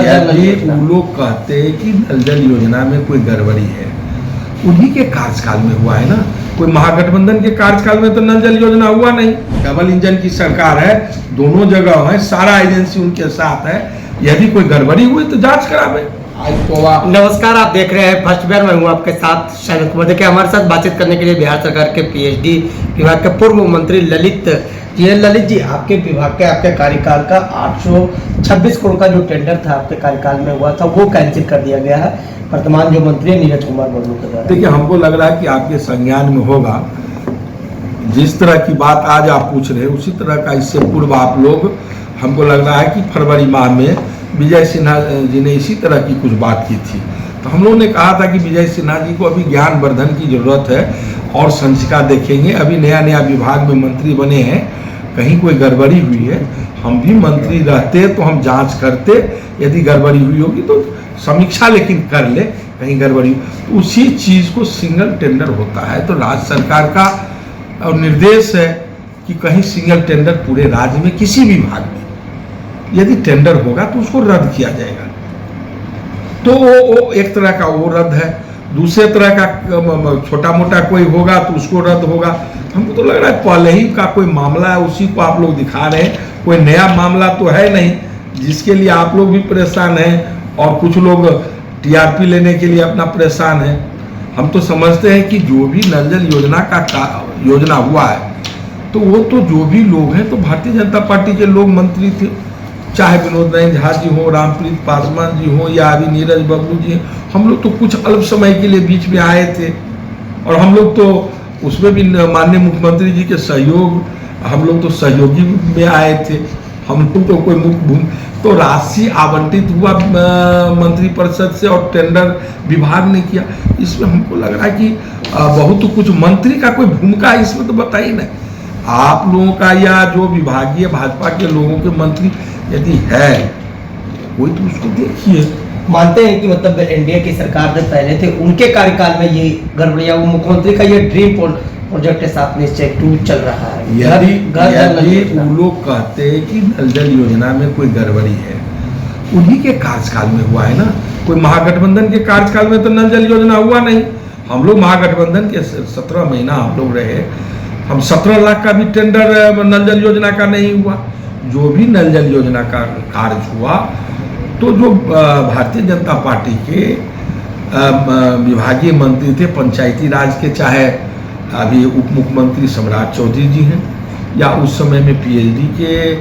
यदि वो लोग कहते हैं कि नल जल योजना में कोई गड़बड़ी है, उन्हीं के कार्यकाल में हुआ है ना। कोई महागठबंधन के कार्यकाल में तो नल जल योजना हुआ नहीं। डबल इंजन की सरकार है, दोनों जगह है, सारा एजेंसी उनके साथ है। यदि कोई गड़बड़ी हुई तो जांच करावे। नमस्कार, आप देख रहे हैं फर्स्ट बिहार। मैं हूं आपके साथ शैलेश कुमार। देखिए, हमारे साथ बातचीत करने के लिए बिहार सरकार के पीएचडी विभाग के पूर्व मंत्री ललित जी हैं। ललित जी, आपके विभाग के आपके कार्यकाल का 826 करोड़ का जो टेंडर था आपके कार्यकाल में हुआ था, वो कैंसिल कर दिया गया है वर्तमान जो मंत्री है नीरज कुमार बबलू के द्वारा। देखिए, हमको लग रहा है कि आपके संज्ञान में होगा। जिस तरह की बात आज आप पूछ रहे हैं, उसी तरह का इससे पूर्व आप लोग, हमको लग रहा है कि फरवरी माह में विजय सिन्हा जी ने इसी तरह की कुछ बात की थी। तो हम लोगों ने कहा था कि विजय सिन्हा जी को अभी ज्ञानवर्धन की जरूरत है और संचिका देखेंगे। अभी नया नया विभाग में मंत्री बने हैं, कहीं कोई गड़बड़ी हुई है, हम भी मंत्री रहते तो हम जांच करते। यदि गड़बड़ी हुई होगी तो समीक्षा लेकिन कर ले, कहीं गड़बड़ी तो उसी चीज को सिंगल टेंडर होता है। तो राज्य सरकार का निर्देश है कि कहीं सिंगल टेंडर पूरे राज्य में किसी भी विभाग में यदि टेंडर होगा तो उसको रद्द किया जाएगा। तो वो एक तरह का वो रद्द है। दूसरे तरह का छोटा मोटा कोई होगा तो उसको रद्द होगा। हमको तो लग रहा है पहले ही का कोई मामला है, उसी को आप लोग दिखा रहे हैं। कोई नया मामला तो है नहीं जिसके लिए आप लोग भी परेशान हैं और कुछ लोग टीआरपी लेने के लिए अपना परेशान है। हम तो समझते हैं कि जो भी नल जल योजना का योजना हुआ है, तो वो तो जो भी लोग हैं तो भारतीय जनता पार्टी के लोग मंत्री थे, चाहे विनोद नारायण झा जी हो, रामप्रीत पासवान जी हो या अभी नीरज बबलू जी। हम लोग तो कुछ अल्प समय के लिए बीच में आए थे और हम लोग तो उसमें भी माननीय मुख्यमंत्री जी के सहयोग, हम लोग तो सहयोगी में आए थे। हम लोग तो कोई मुख्य तो राशि आवंटित हुआ मंत्रिपरिषद से और टेंडर विभाग ने किया। इसमें हमको लग रहा है कि बहुत कुछ मंत्री का कोई भूमिका इसमें तो बताइए ना। आप लोगों का या जो विभागीय भाजपा के लोगों के मंत्री यदि है कोई तो उसको देखिए। मानते हैं कि मतलब एनडीए की सरकार जब पहले थे उनके कार्यकाल में ये गड़बड़ियां, वो मुख्यमंत्री का ये ड्रीम प्रोजेक्ट के साथ निश्चय 2 चल रहा है। यदि वो लोग कहते हैं कि नल जल योजना में कोई गड़बड़ी है, उन्हीं के कार्यकाल में हुआ है ना। कोई महागठबंधन के कार्यकाल में तो नल जल योजना हुआ नहीं। हम लोग महागठबंधन के 17 महीना हम लोग रहे, हम 17 लाख का भी टेंडर नल जल योजना का नहीं हुआ। जो भी नल जल योजना का कार्य हुआ तो जो भारतीय जनता पार्टी के विभागीय मंत्री थे पंचायती राज के, चाहे अभी उप मुख्यमंत्री सम्राट चौधरी जी हैं या उस समय में पीएचडी के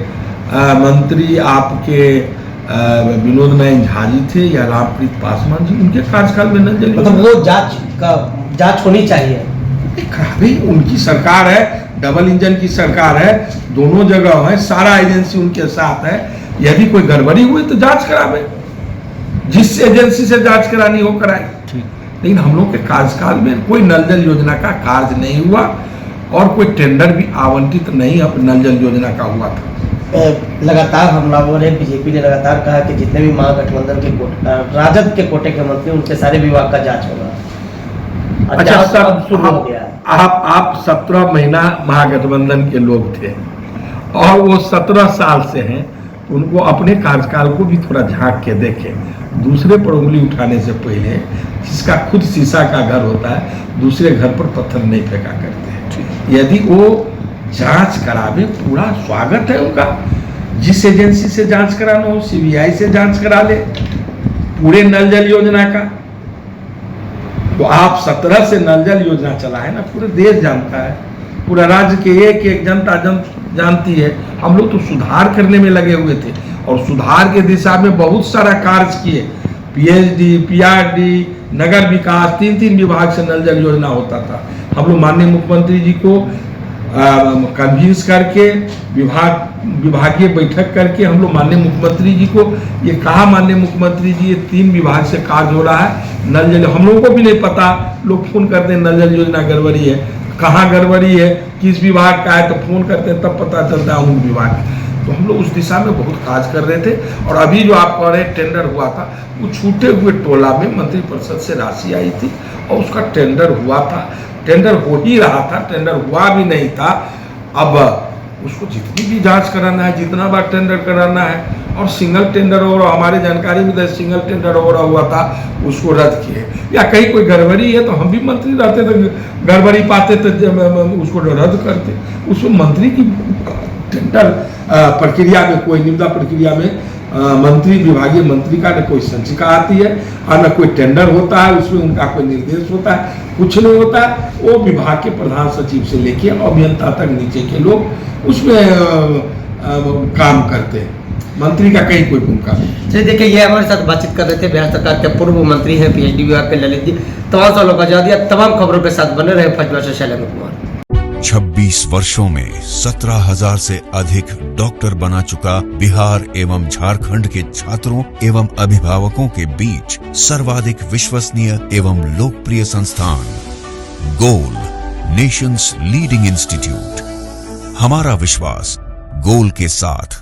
मंत्री आपके विनोद नारायण झा जी थे या रामप्रीत पासवान जी, उनके कार्यकाल में नल जल मतलब वो जांच होनी चाहिए। भाई उनकी सरकार है, डबल इंजन की सरकार है, दोनों जगह है, सारा एजेंसी उनके साथ है। यदि कोई गड़बड़ी हुई तो जांच करावे, जिस एजेंसी से जांच करानी हो कराए। लेकिन हम लोग के कार्यकाल में कोई नल जल योजना का कार्य नहीं हुआ और कोई टेंडर भी आवंटित नहीं अब नल जल योजना का हुआ था। लगातार हम लोगों ने, बीजेपी ने लगातार कहा कि जितने भी महागठबंधन के राजद के कोटे के मंत्री उनके सारे विभाग का जांच होगा। अच्छा, सब शुरू हो गया। आप 17 महीना महागठबंधन के लोग थे और वो 17 साल से हैं। उनको अपने कार्यकाल को भी थोड़ा झांक के देखें। दूसरे पर उंगली उठाने से पहले, जिसका खुद शीशा का घर होता है, दूसरे घर पर पत्थर नहीं फेंका करते हैं। यदि वो जांच करावे, पूरा स्वागत है उनका। जिस एजेंसी से जांच कराना हो, सीबीआई से जांच करा ले पूरे नल जल योजना का। तो आप 17 से नल जल योजना चला है ना, पूरे देश जानता है, पूरा राज्य के एक एक जनता जानती है। हम लोग तो सुधार करने में लगे हुए थे और सुधार के दिशा में बहुत सारा कार्य किए। पीएचडी, पीआरडी, नगर विकास, 3 विभाग से नल जल योजना होता था। हम लोग माननीय मुख्यमंत्री जी को कन्विंस करके विभागीय बैठक करके हम लोग माननीय मुख्यमंत्री जी को ये कहा, माननीय मुख्यमंत्री जी ये 3 विभाग से कार्य हो रहा है नल जल। हम लोगों को भी नहीं पता, लोग फोन करते हैं नल जल योजना गड़बड़ी है, कहाँ गड़बड़ी है, किस विभाग का है, तो फोन करते हैं तब पता चलता है उन विभाग। तो हम लोग उस दिशा में बहुत कार्य कर रहे थे। और अभी जो आप कह रहे टेंडर हुआ था, वो छूटे हुए टोला में मंत्रिपरिषद से राशि आई थी और उसका टेंडर हुआ था। टेंडर हो ही रहा था, टेंडर हुआ भी नहीं था। अब उसको जितनी भी जांच कराना है, जितना बार टेंडर कराना है, और सिंगल टेंडर और हमारे जानकारी में तो सिंगल टेंडर और हुआ था, उसको रद्द किए। या कहीं कोई गड़बड़ी है तो हम भी मंत्री रहते तो गड़बड़ी पाते तो उसको रद्द करते। उसमें मंत्री की टेंडर प्रक्रिया में कोई निविदा प्रक्रिया में मंत्री विभागीय मंत्री का न कोई संचिका आती है और न कोई टेंडर होता है, उसमें उनका कोई निर्देश होता है, कुछ नहीं होता है। वो विभाग के प्रधान सचिव से लेके अभियंता तक नीचे के लोग उसमें काम करते हैं, मंत्री का कहीं कोई भूमिका नहीं। चलिए देखिए, ये हमारे साथ बातचीत कर रहे थे बिहार सरकार के पूर्व मंत्री हैं पीएचडी विभाग के ललित जी। तमाम सवालों का जवाब दिया। तमाम खबरों के साथ बने रहे फर्स्ट बार से शैलेंद्र कुमार। 26 वर्षों में 17,000 से अधिक डॉक्टर बना चुका बिहार एवं झारखंड के छात्रों एवं अभिभावकों के बीच सर्वाधिक विश्वसनीय एवं लोकप्रिय संस्थान गोल, नेशंस लीडिंग इंस्टीट्यूट। हमारा विश्वास गोल के साथ।